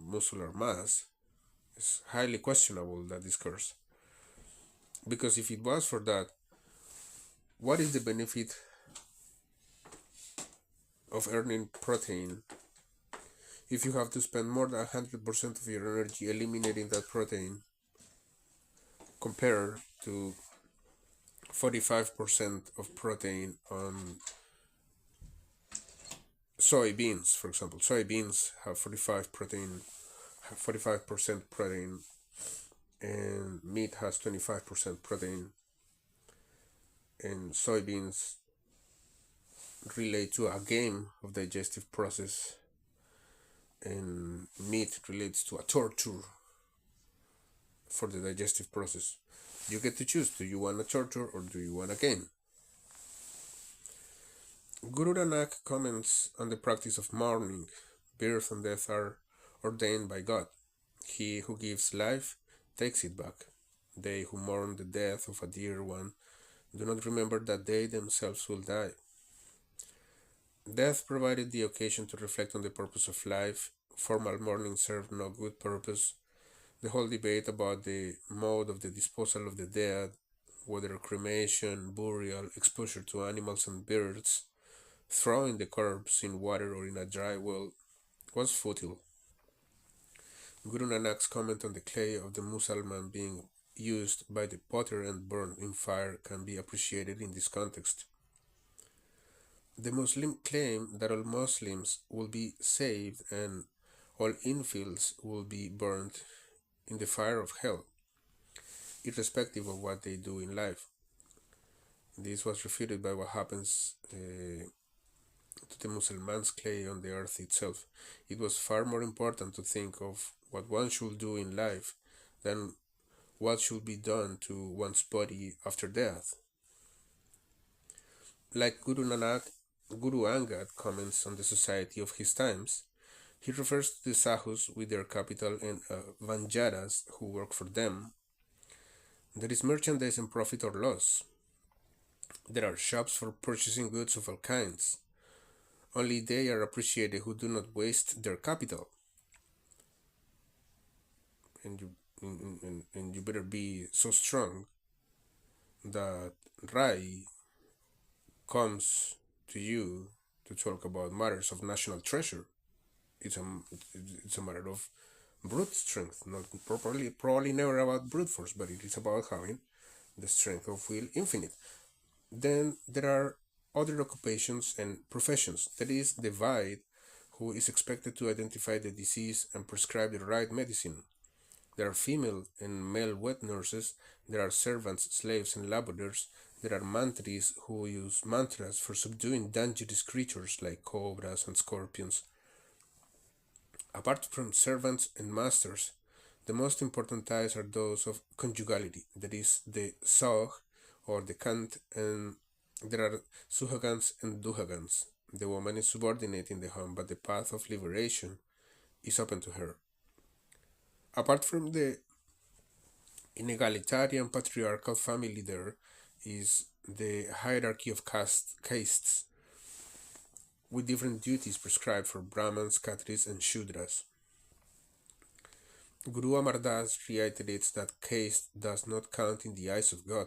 muscular mass. It's highly questionable, that discourse, because if it was for that, what is the benefit of earning protein if you have to spend more than 100% of your energy eliminating that protein compared to 45% of protein on soybeans, for example. Soybeans have 45% protein, and meat has 25% protein. And soybeans relate to a game of digestive process, and meat relates to a torture for the digestive process. You get to choose: do you want a torture or do you want a game? Guru Nanak comments on the practice of mourning. Birth and death are ordained by God. He who gives life takes it back. They who mourn the death of a dear one do not remember that they themselves will die. Death provided the occasion to reflect on the purpose of life. Formal mourning served no good purpose. The whole debate about the mode of the disposal of the dead, whether cremation, burial, exposure to animals and birds, throwing the corpse in water or in a dry well, was futile. Guru Nanak's comment on the clay of the Mussalman being used by the potter and burned in fire can be appreciated in this context. The Muslim claim that all Muslims will be saved and all infidels will be burned in the fire of hell, irrespective of what they do in life. This was refuted by what happens to the Muslims' clay on the earth itself. It was far more important to think of what one should do in life than what should be done to one's body after death. Like Guru Nanak, Guru Angad comments on the society of his times. He refers to the Sahus with their capital and Vanjaras who work for them. There is merchandise and profit or loss. There are shops for purchasing goods of all kinds. Only they are appreciated who do not waste their capital. And you better be so strong that Rai comes to you to talk about matters of national treasure. It's a matter of brute strength, not probably never about brute force, but it is about having the strength of will infinite. Then there are other occupations and professions. That is the Vaid, who is expected to identify the disease and prescribe the right medicine. There are female and male wet nurses. There are servants, slaves, and laborers. There are mantris who use mantras for subduing dangerous creatures like cobras and scorpions. Apart from servants and masters, the most important ties are those of conjugality, that is, the Sog or the Kant, and there are Suhagans and Duhagans. The woman is subordinate in the home, but the path of liberation is open to her. Apart from the inegalitarian patriarchal family, there is the hierarchy of castes with different duties prescribed for Brahmins, Khatris, and Shudras. Guru Amar Das reiterates that caste does not count in the eyes of God.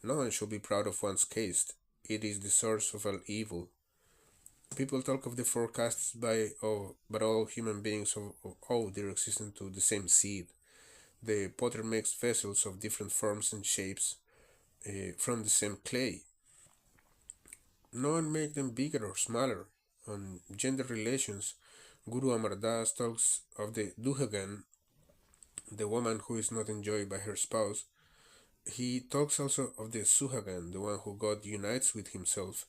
No one should be proud of one's caste. It is the source of all evil. People talk of the four castes but all human beings owe their existence to the same seed. The potter makes vessels of different forms and shapes from the same clay. No one makes them bigger or smaller. On gender relations, Guru Amar Das talks of the Duhagan, the woman who is not enjoyed by her spouse. He talks also of the Suhagan, the one who God unites with himself.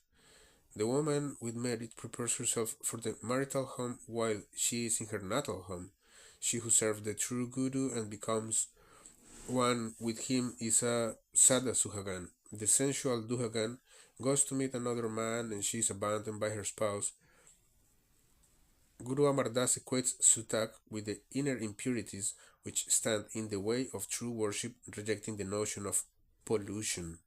The woman with merit prepares herself for the marital home while she is in her natal home. She who serves the true Guru and becomes one with him is a Sada Suhagan. The sensual Duhagan goes to meet another man and she is abandoned by her spouse. Guru Amar Das equates Sutak with the inner impurities which stand in the way of true worship, rejecting the notion of pollution.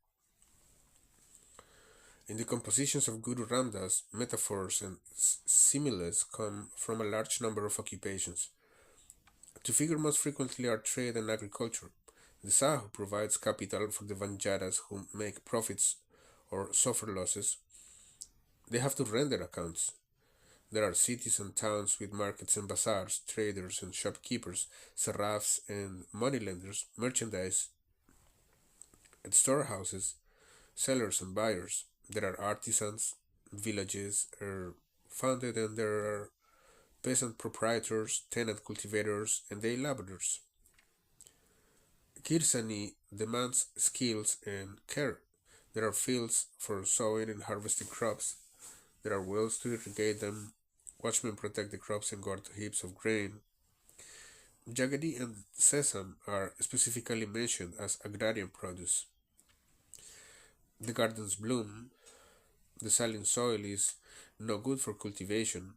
In the compositions of Guru Ramdas, metaphors and similes come from a large number of occupations. To figure most frequently are trade and agriculture. The Sahu provides capital for the Vanjaras who make profits or suffer losses. They have to render accounts. There are cities and towns with markets and bazaars, traders and shopkeepers, sarrafs and moneylenders, merchandise and storehouses, sellers and buyers. There are artisans, villages, founded, and there are peasant proprietors, tenant cultivators, and day laborers. Kirsani demands skills and care. There are fields for sowing and harvesting crops. There are wells to irrigate them. Watchmen protect the crops and guard heaps of grain. Jaggery and sesame are specifically mentioned as agrarian produce. The gardens bloom. The saline soil is no good for cultivation.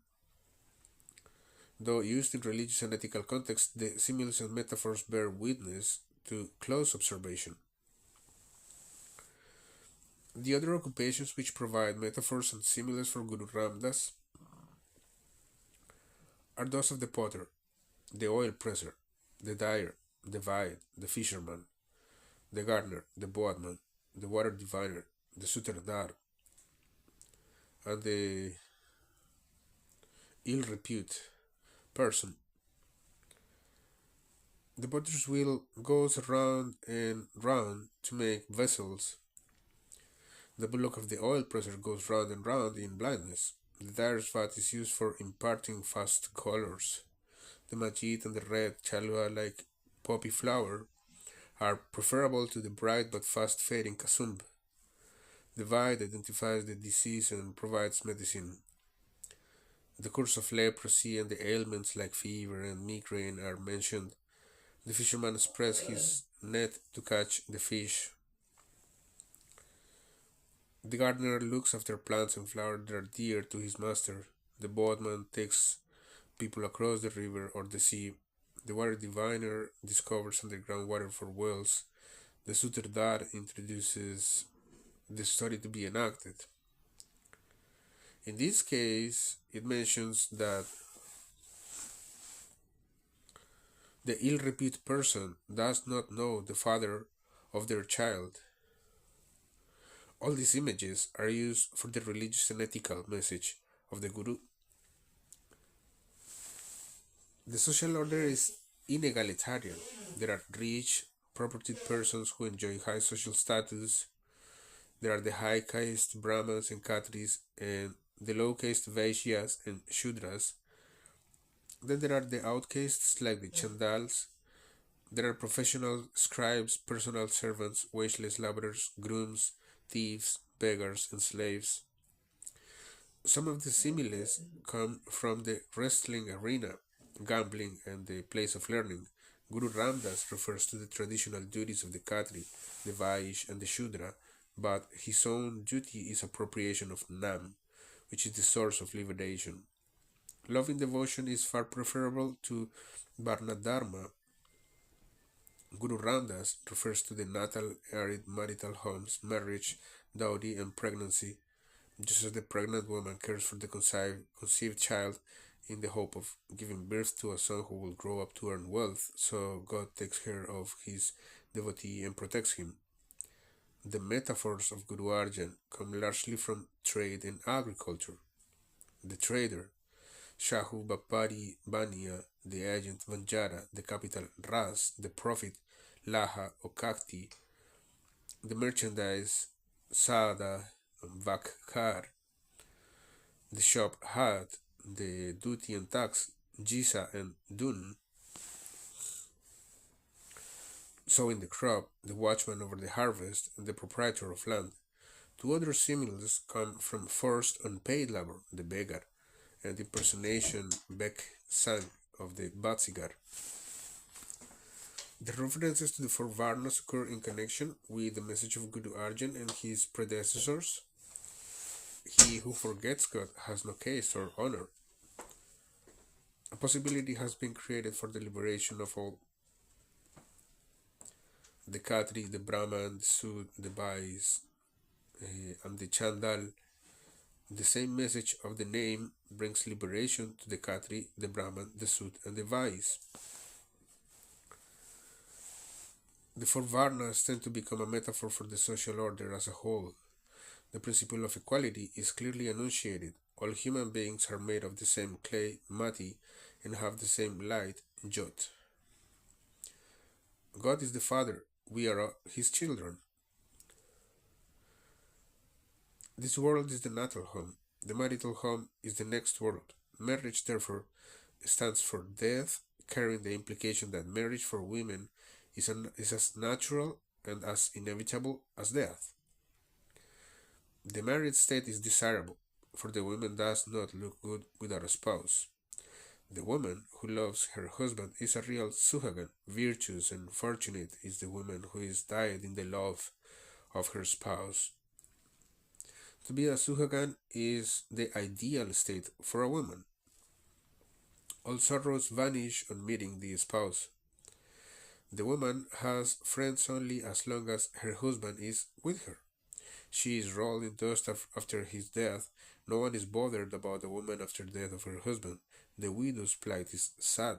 Though used in religious and ethical contexts, the similes and metaphors bear witness to close observation. The other occupations which provide metaphors and similes for Guru Ramdas are those of the potter, the oil presser, the dyer, the vide, the fisherman, the gardener, the boatman, the water diviner, the sutradar, and the ill repute person. The potter's wheel goes round and round to make vessels. The bullock of the oil presser goes round and round in blindness. The dyer's vat is used for imparting fast colors. The majid and the red chalua like poppy flower are preferable to the bright but fast fading kasumb. The vide identifies the disease and provides medicine. The curse of leprosy and the ailments like fever and migraine are mentioned. The fisherman spreads his net to catch the fish. The gardener looks after plants and flowers that are dear to his master. The boatman takes people across the river or the sea. The water diviner discovers underground water for wells. The sutradar introduces the story to be enacted. In this case, it mentions that the ill reputed person does not know the father of their child. All these images are used for the religious and ethical message of the Guru. The social order is inegalitarian. There are rich, propertied persons who enjoy high social status. There are the high caste Brahmins and Khatris, and the low caste Vaishyas and Shudras. Then there are the outcasts like the Chandals. There are professional scribes, personal servants, wageless laborers, grooms, thieves, beggars, and slaves. Some of the similes come from the wrestling arena, gambling, and the place of learning. Guru Ramdas refers to the traditional duties of the Khatri, the Vaish, and the Shudra, but his own duty is appropriation of Nam, which is the source of liberation. Love and devotion is far preferable to Varna Dharma. Guru Ramdas refers to the natal arid marital homes, marriage, dowry, and pregnancy, just as the pregnant woman cares for the conceived child in the hope of giving birth to a son who will grow up to earn wealth, so God takes care of his devotee and protects him. The metaphors of Guru Arjan come largely from trade and agriculture. The trader, Shahu Bapari Bania, the agent Vanjara, the capital Ras, the prophet Laha or Kakti, the merchandise Sada Vakkar, the shop Hat, the duty and tax Jisa and Dun, sowing the crop, the watchman over the harvest, and the proprietor of land. Two other similes come from forced unpaid labor, the beggar, and impersonation Bek Sang of the Batsigar. The references to the four Varnas occur in connection with the message of Guru Arjan and his predecessors. He who forgets God has no caste or honor. A possibility has been created for the liberation of all the Khatri, the Brahman, the Sud, the Bais, and the Chandal. The same message of the name brings liberation to the Khatri, the Brahman, the Sud, and the Vais. The four Varnas tend to become a metaphor for the social order as a whole. The principle of equality is clearly enunciated. All human beings are made of the same clay, mati, and have the same light, jot. God is the Father. We are His children. This world is the natal home. The marital home is the next world. Marriage, therefore, stands for death, carrying the implication that marriage for women is as natural and as inevitable as death. The married state is desirable, for the woman does not look good without a spouse. The woman who loves her husband is a real suhagan. Virtuous and fortunate is the woman who is died in the love of her spouse. To be a suhagan is the ideal state for a woman. All sorrows vanish on meeting the spouse. The woman has friends only as long as her husband is with her. She is rolled in dust after his death. No one is bothered about the woman after the death of her husband. The widow's plight is sad.